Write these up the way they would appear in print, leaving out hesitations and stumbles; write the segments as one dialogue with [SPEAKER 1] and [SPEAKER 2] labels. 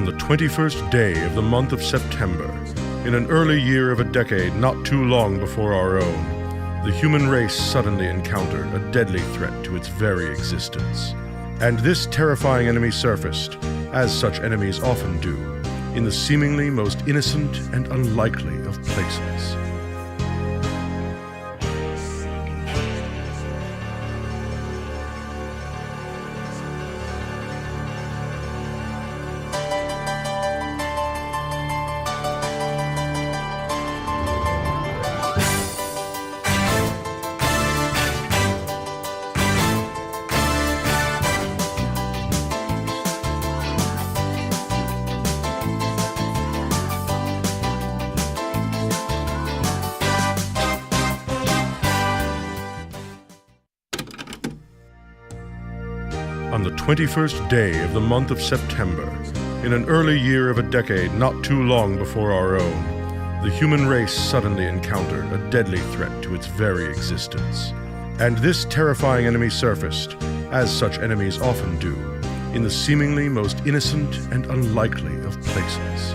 [SPEAKER 1] On the 21st day of the month of September, in an early year of a decade not too long before our own, the human race suddenly encountered a deadly threat to its very existence. And this terrifying enemy surfaced, as such enemies often do, in the seemingly most innocent and unlikely of places. On the 21st day of the month of September, in an early year of a decade not too long before our own, the human race suddenly encountered a deadly threat to its very existence. And this terrifying enemy surfaced, as such enemies often do, in the seemingly most innocent and unlikely of places.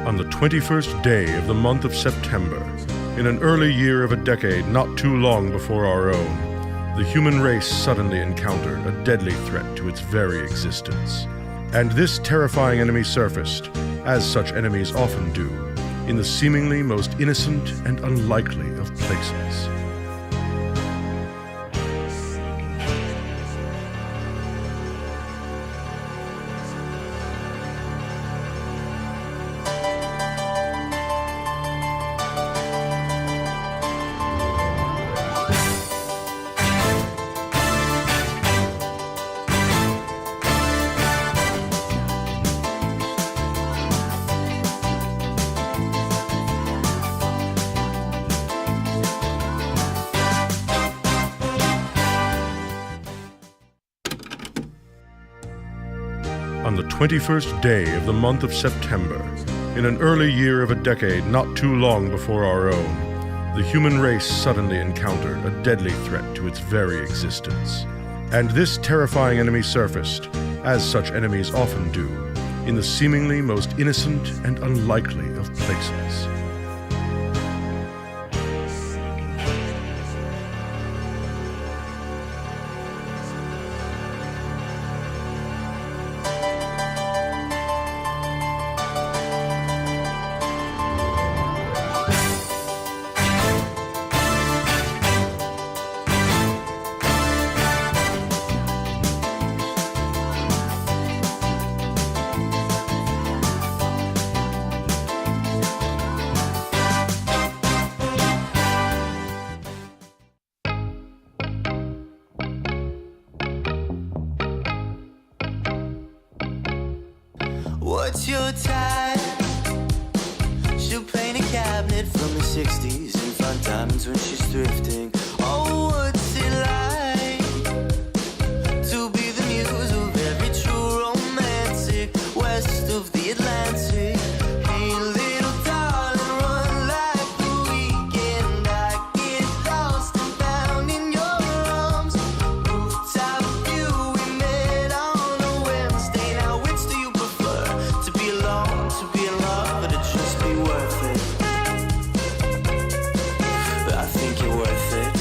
[SPEAKER 1] On the 21st day of the month of September, in an early year of a decade not too long before our own, the human race suddenly encountered a deadly threat to its very existence. And this terrifying enemy surfaced, as such enemies often do, in the seemingly most innocent and unlikely of places. On the 21st day of the month of September, in an early year of a decade not too long before our own, the human race suddenly encountered a deadly threat to its very existence. And this terrifying enemy surfaced, as such enemies often do, in the seemingly most innocent and unlikely of places.
[SPEAKER 2] What's your type? She'll paint a cabinet from the 60s and find diamonds when she's thrifting. Oh, what's it like to be the muse of every true romantic west of the Atlantic? Hey, little darling, run like the weekend. I get lost and found in your arms. Rooftop view, we met on a Wednesday. Now which do you prefer? To be alone, to be in love, or to just be worth it? I think you're worth it.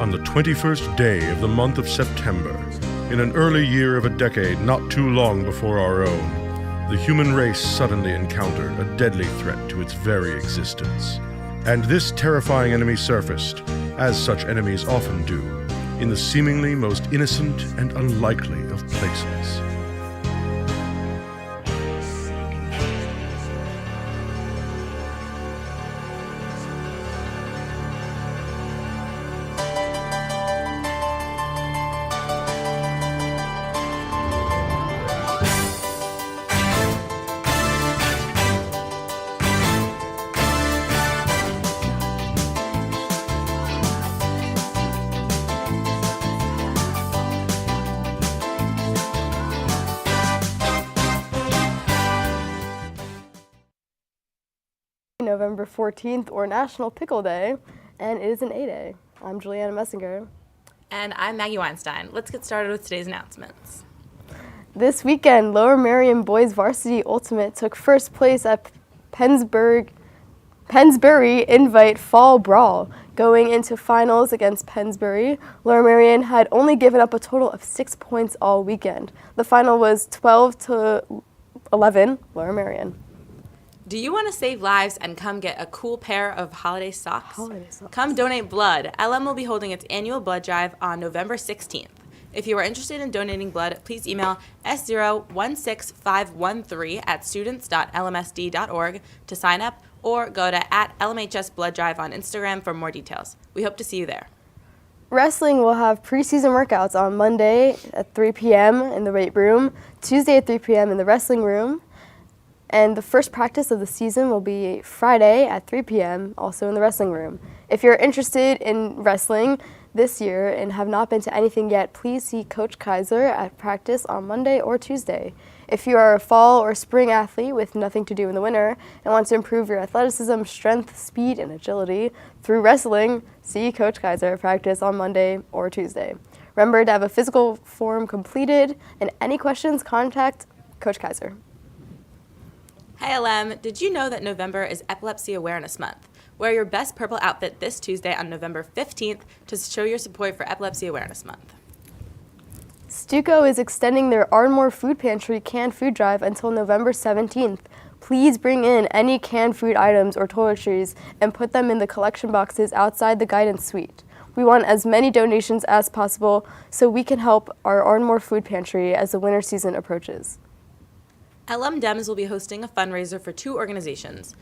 [SPEAKER 1] On the 21st day of the month of September, in an early year of a decade not too long before our own, the human race suddenly encountered a deadly threat to its very existence. And this terrifying enemy surfaced, as such enemies often do, in the seemingly most innocent and unlikely of places.
[SPEAKER 3] November 14th, or National Pickle Day, and it is an A-Day. I'm Juliana Messinger.
[SPEAKER 4] And I'm Maggie Weinstein. Let's get started with today's announcements.
[SPEAKER 3] This weekend, Lower Merion Boys Varsity Ultimate took first place at Pennsbury Invite Fall Brawl. Going into finals against Pennsbury, Lower Merion had only given up a total of 6 points all weekend. The final was 12-11, Lower Merion.
[SPEAKER 4] Do you want to save lives and come get a cool pair of holiday socks?
[SPEAKER 3] Holiday socks.
[SPEAKER 4] Come donate blood. LM will be holding its annual blood drive on November 16th. If you are interested in donating blood, please email s016513@students.lmsd.org to sign up, or go to @LMHS Blood Drive on Instagram for more details. We hope to see you there.
[SPEAKER 3] Wrestling will have preseason workouts on Monday at 3 p.m. in the weight room, Tuesday at 3 p.m. in the wrestling room, and the first practice of the season will be Friday at 3 p.m., also in the wrestling room. If you're interested in wrestling this year and have not been to anything yet, please see Coach Kaiser at practice on Monday or Tuesday. If you are a fall or spring athlete with nothing to do in the winter and want to improve your athleticism, strength, speed, and agility through wrestling, see Coach Kaiser at practice on Monday or Tuesday. Remember to have a physical form completed, and any questions, contact Coach Kaiser.
[SPEAKER 4] Hey LM, did you know that November is Epilepsy Awareness Month? Wear your best purple outfit this Tuesday on November 15th to show your support for Epilepsy Awareness Month.
[SPEAKER 3] Stuco is extending their Ardmore Food Pantry canned food drive until November 17th. Please bring in any canned food items or toiletries and put them in the collection boxes outside the guidance suite. We want as many donations as possible so we can help our Ardmore Food Pantry as the winter season approaches.
[SPEAKER 4] LM Dems will be hosting a fundraiser for two organizations,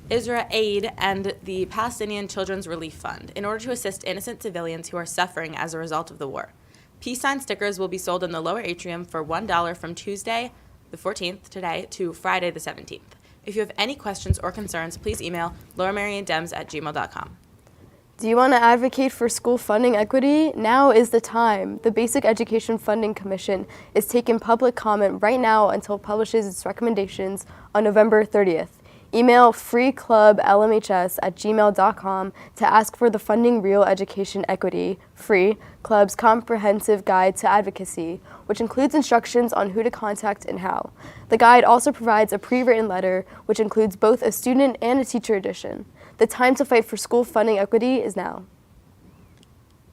[SPEAKER 4] Isra Aid and the Palestinian Children's Relief Fund, in order to assist innocent civilians who are suffering as a result of the war. Peace sign stickers will be sold in the lower atrium for $1 from Tuesday, the 14th, today, to Friday, the 17th. If you have any questions or concerns, please email lowermariondems@gmail.com.
[SPEAKER 3] Do you want to advocate for school funding equity? Now is the time. The Basic Education Funding Commission is taking public comment right now until it publishes its recommendations on November 30th. Email freeclublmhs@gmail.com to ask for the Funding Real Education Equity, Free, Club's comprehensive guide to advocacy, which includes instructions on who to contact and how. The guide also provides a pre-written letter, which includes both a student and a teacher edition. The time to fight for school funding equity is now.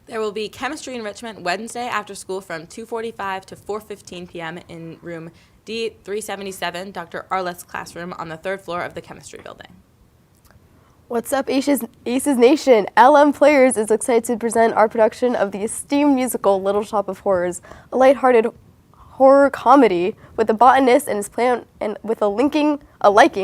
[SPEAKER 4] There will be chemistry enrichment Wednesday after school from 2:45 to 4:15 p.m. in room D377, Dr. Arlett's classroom on the third floor of the chemistry building.
[SPEAKER 3] What's up, Aces Nation? LM Players is excited to present our production of the esteemed musical Little Shop of Horrors, a lighthearted horror comedy with a botanist and his plant and with a liking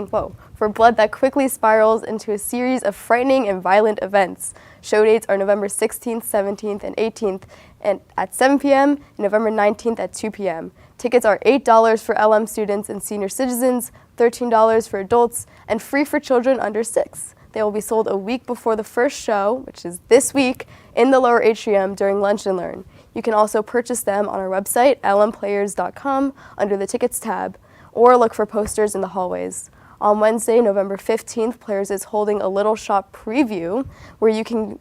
[SPEAKER 3] for blood that quickly spirals into a series of frightening and violent events. Show dates are November 16th, 17th, and 18th and at 7 p.m. and November 19th at 2 p.m. Tickets are $8 for LM students and senior citizens, $13 for adults, and free for children under 6. They will be sold a week before the first show, which is this week, in the lower atrium during Lunch and Learn. You can also purchase them on our website, lmplayers.com, under the Tickets tab, or look for posters in the hallways. On Wednesday, November 15th, Players is holding a Little Shop preview where you can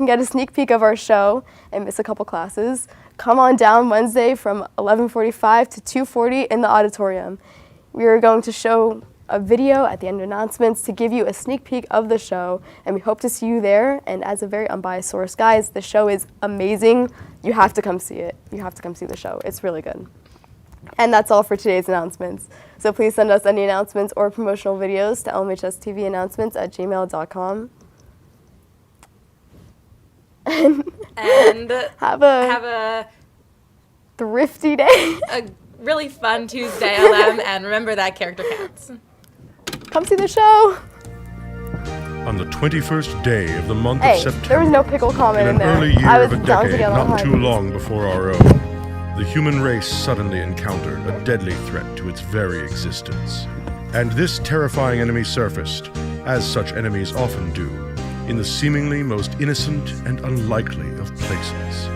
[SPEAKER 3] get a sneak peek of our show and miss a couple classes. Come on down Wednesday from 11:45 to 2:40 in the auditorium. We are going to show a video at the end of announcements to give you a sneak peek of the show, and we hope to see you there. And as a very unbiased source, guys, the show is amazing. You have to come see it. You have to come see the show. It's really good. And that's all for today's announcements. So please send us any announcements or promotional videos to lmhstvannouncements@gmail.com.
[SPEAKER 4] And
[SPEAKER 3] Have
[SPEAKER 4] have
[SPEAKER 3] a
[SPEAKER 4] a
[SPEAKER 3] thrifty day.
[SPEAKER 4] really fun Tuesday, LM, and remember that character counts.
[SPEAKER 3] Come see the show.
[SPEAKER 1] On the 21st day of the month
[SPEAKER 3] Hey,
[SPEAKER 1] of September,
[SPEAKER 3] there was no pickle comment
[SPEAKER 1] in
[SPEAKER 3] in
[SPEAKER 1] an
[SPEAKER 3] there.
[SPEAKER 1] early year
[SPEAKER 3] I was
[SPEAKER 1] of a
[SPEAKER 3] down to
[SPEAKER 1] decade
[SPEAKER 3] get on
[SPEAKER 1] not
[SPEAKER 3] hard.
[SPEAKER 1] too long before our own, the human race suddenly encountered a deadly threat to its very existence. And this terrifying enemy surfaced, as such enemies often do, in the seemingly most innocent and unlikely of places.